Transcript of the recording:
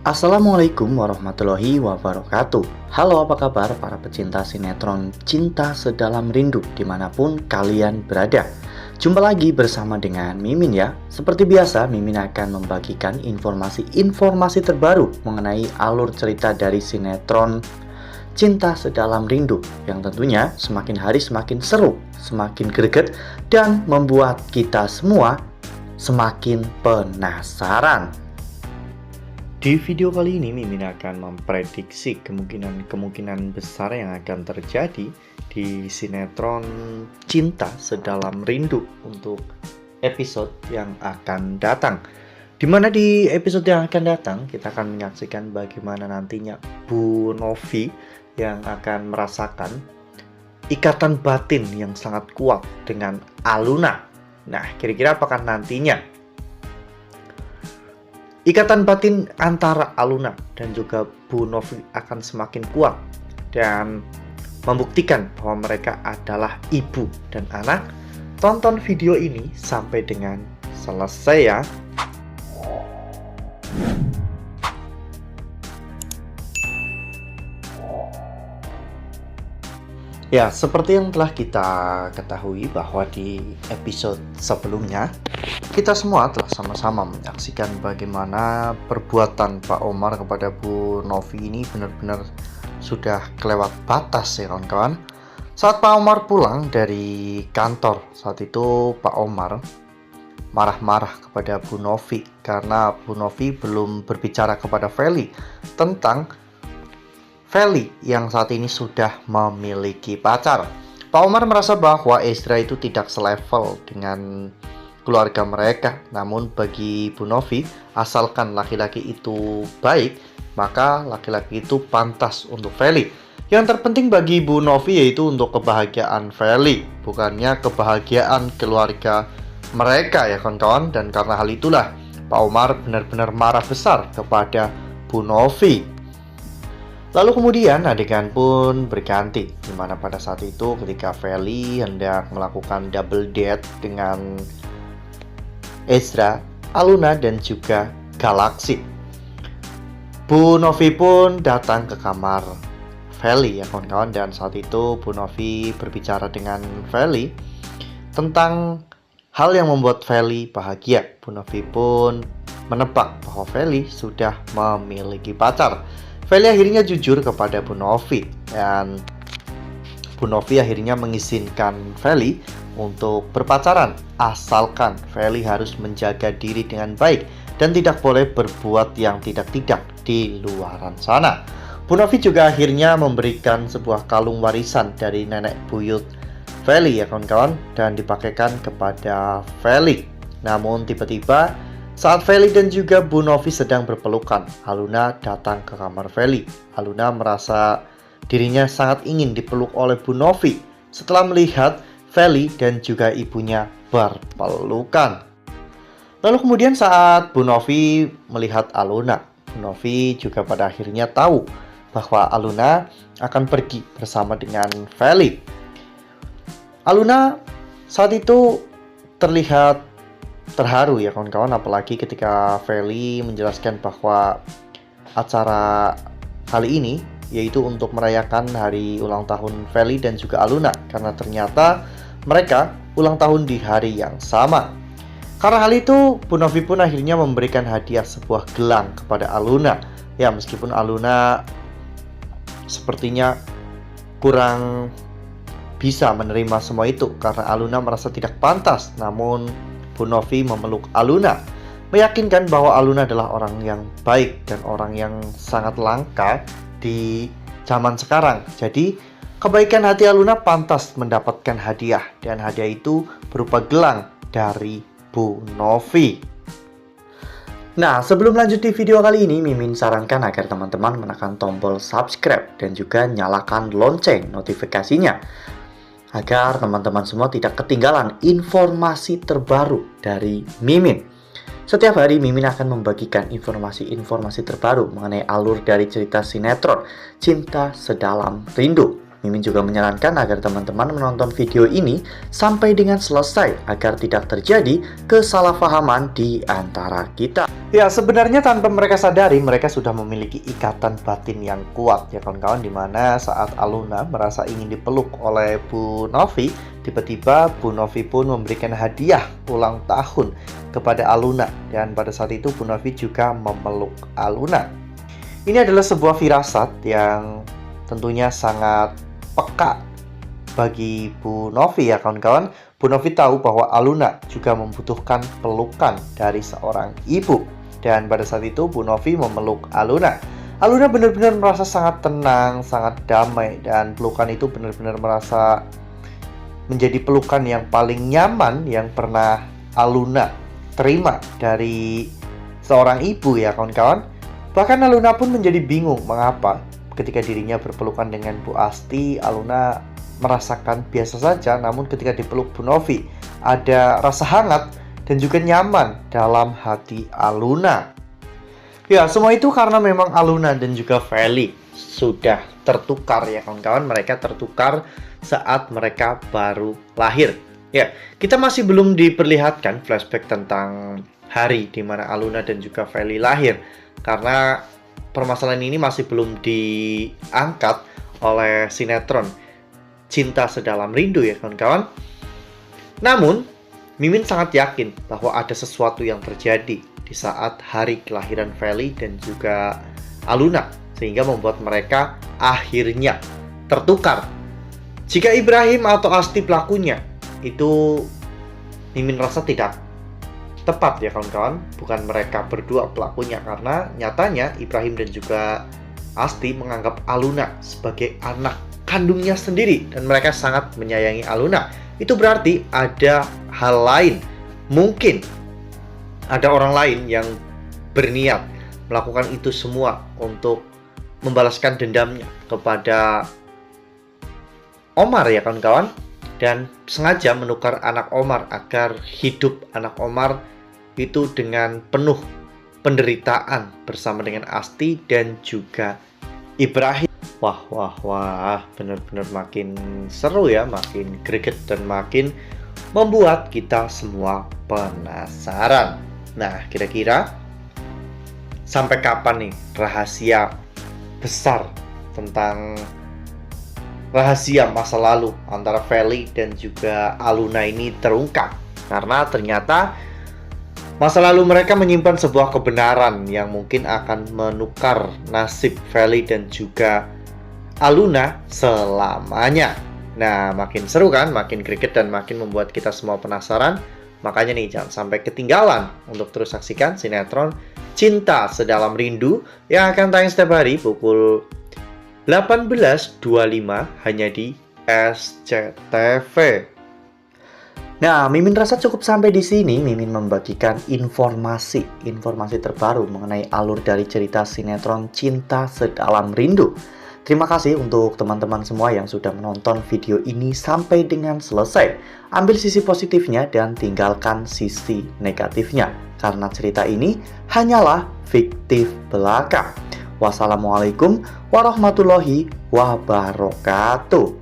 Assalamualaikum warahmatullahi wabarakatuh. Halo, apa kabar para pecinta sinetron Cinta Sedalam Rindu dimanapun kalian berada. Jumpa lagi bersama dengan Mimin ya. Seperti biasa, Mimin akan membagikan informasi terbaru mengenai alur cerita dari sinetron Cinta Sedalam Rindu yang tentunya semakin hari semakin seru, semakin greget, dan membuat kita semua semakin penasaran. Di video kali ini Mimin akan memprediksi kemungkinan besar yang akan terjadi di sinetron Cinta Sedalam Rindu untuk episode yang akan datang. Dimana di episode yang akan datang kita akan menyaksikan bagaimana nantinya Bu Novi yang akan merasakan ikatan batin yang sangat kuat dengan Aluna. Nah, kira-kira apakah nantinya ikatan batin antara Aluna dan juga Bu Novi akan semakin kuat dan membuktikan bahwa mereka adalah ibu dan anak? Tonton video ini sampai dengan selesai ya. Ya, seperti yang telah kita ketahui bahwa di episode sebelumnya kita semua telah sama-sama menyaksikan bagaimana perbuatan Pak Omar kepada Bu Novi ini benar-benar sudah kelewat batas ya kawan-kawan. Saat Pak Omar pulang dari kantor, saat itu Pak Omar marah-marah kepada Bu Novi karena Bu Novi belum berbicara kepada Feli tentang Feli yang saat ini sudah memiliki pacar. Pak Omar merasa bahwa Ezra itu tidak selevel dengan keluarga mereka. Namun bagi Bu Novi, asalkan laki-laki itu baik, maka laki-laki itu pantas untuk Feli. Yang terpenting bagi Bu Novi yaitu untuk kebahagiaan Feli, bukannya kebahagiaan keluarga mereka ya kawan-kawan. Dan karena hal itulah Pak Omar benar-benar marah besar kepada Bu Novi. Lalu kemudian adegan pun berganti, dimana pada saat itu ketika Feli hendak melakukan double date dengan Ezra, Aluna, dan juga Galaxy. Bu Novi pun datang ke kamar Feli ya kawan-kawan, dan saat itu Bu Novi berbicara dengan Feli tentang hal yang membuat Feli bahagia. Bu Novi pun menebak bahwa Feli sudah memiliki pacar. Feli akhirnya jujur kepada Bu Novi dan Bu Novi akhirnya mengizinkan Feli untuk berpacaran asalkan Feli harus menjaga diri dengan baik dan tidak boleh berbuat yang tidak-tidak di luaran sana. Bu Novi juga akhirnya memberikan sebuah kalung warisan dari nenek buyut Feli ya kawan-kawan dan dipakaikan kepada Feli. Namun tiba-tiba saat Feli dan juga Bu Novi sedang berpelukan, Aluna datang ke kamar Feli. Aluna merasa dirinya sangat ingin dipeluk oleh Bu Novi setelah melihat Feli dan juga ibunya berpelukan. Lalu kemudian saat Bu Novi melihat Aluna, Bu Novi juga pada akhirnya tahu bahwa Aluna akan pergi bersama dengan Feli. Aluna saat itu terlihat terharu ya kawan-kawan, apalagi ketika Feli menjelaskan bahwa acara kali ini yaitu untuk merayakan hari ulang tahun Feli dan juga Aluna, karena ternyata mereka ulang tahun di hari yang sama. Karena hal itu, Bu Novi pun akhirnya memberikan hadiah sebuah gelang kepada Aluna. Ya, meskipun Aluna sepertinya kurang bisa menerima semua itu karena Aluna merasa tidak pantas, namun Bu Novi memeluk Aluna, meyakinkan bahwa Aluna adalah orang yang baik dan orang yang sangat langka di zaman sekarang. Jadi kebaikan hati Aluna pantas mendapatkan hadiah, dan hadiah itu berupa gelang dari Bu Novi. Nah, sebelum lanjut di video kali ini, Mimin sarankan agar teman-teman menekan tombol subscribe dan juga nyalakan lonceng notifikasinya, agar teman-teman semua tidak ketinggalan informasi terbaru dari Mimin. Setiap hari Mimin akan membagikan informasi-informasi terbaru mengenai alur dari cerita sinetron Cinta Sedalam Rindu. Mimin juga menyarankan agar teman-teman menonton video ini sampai dengan selesai agar tidak terjadi kesalahpahaman di antara kita. Ya, sebenarnya tanpa mereka sadari, mereka sudah memiliki ikatan batin yang kuat ya kawan-kawan, dimana saat Aluna merasa ingin dipeluk oleh Bu Novi, tiba-tiba Bu Novi pun memberikan hadiah ulang tahun kepada Aluna, dan pada saat itu Bu Novi juga memeluk Aluna. Ini adalah sebuah firasat yang tentunya sangat peka bagi Bu Novi ya kawan-kawan. Bu Novi tahu bahwa Aluna juga membutuhkan pelukan dari seorang ibu, dan pada saat itu Bu Novi memeluk Aluna. Aluna benar-benar merasa sangat tenang, sangat damai, dan pelukan itu benar-benar merasa menjadi pelukan yang paling nyaman yang pernah Aluna terima dari seorang ibu ya kawan-kawan. Bahkan Aluna pun menjadi bingung mengapa ketika dirinya berpelukan dengan Bu Asti, Aluna merasakan biasa saja, namun ketika dipeluk Bu Novi ada rasa hangat dan juga nyaman dalam hati Aluna. Ya, semua itu karena memang Aluna dan juga Feli sudah tertukar ya kawan-kawan. Mereka tertukar saat mereka baru lahir. Ya, kita masih belum diperlihatkan flashback tentang hari di mana Aluna dan juga Feli lahir, karena permasalahan ini masih belum diangkat oleh sinetron Cinta Sedalam Rindu ya kawan-kawan. Namun, Mimin sangat yakin bahwa ada sesuatu yang terjadi di saat hari kelahiran Feli dan juga Aluna, sehingga membuat mereka akhirnya tertukar. Jika Ibrahim atau Asti pelakunya, itu Mimin rasa tidak tepat ya kawan-kawan, bukan mereka berdua pelakunya, karena nyatanya Ibrahim dan juga Asti menganggap Aluna sebagai anak kandungnya sendiri dan mereka sangat menyayangi Aluna. Itu berarti ada hal lain, mungkin ada orang lain yang berniat melakukan itu semua untuk membalaskan dendamnya kepada Omar ya kawan-kawan, dan sengaja menukar anak Omar agar hidup anak Omar itu dengan penuh penderitaan bersama dengan Asti dan juga Ibrahim. Wah, benar-benar makin seru ya, makin greget dan makin membuat kita semua penasaran. Nah, kira-kira sampai kapan nih rahasia besar tentang rahasia masa lalu antara Feli dan juga Aluna ini terungkap? Karena ternyata masa lalu mereka menyimpan sebuah kebenaran yang mungkin akan menukar nasib Feli dan juga Aluna selamanya. Nah, makin seru kan, makin greget dan makin membuat kita semua penasaran. Makanya nih, jangan sampai ketinggalan untuk terus saksikan sinetron Cinta Sedalam Rindu yang akan tayang setiap hari pukul 18.25 hanya di SCTV. Nah, Mimin rasa cukup sampai di sini. Mimin membagikan informasi terbaru mengenai alur dari cerita sinetron Cinta Sedalam Rindu. Terima kasih untuk teman-teman semua yang sudah menonton video ini sampai dengan selesai. Ambil sisi positifnya dan tinggalkan sisi negatifnya, karena cerita ini hanyalah fiktif belaka. Wassalamualaikum warahmatullahi wabarakatuh.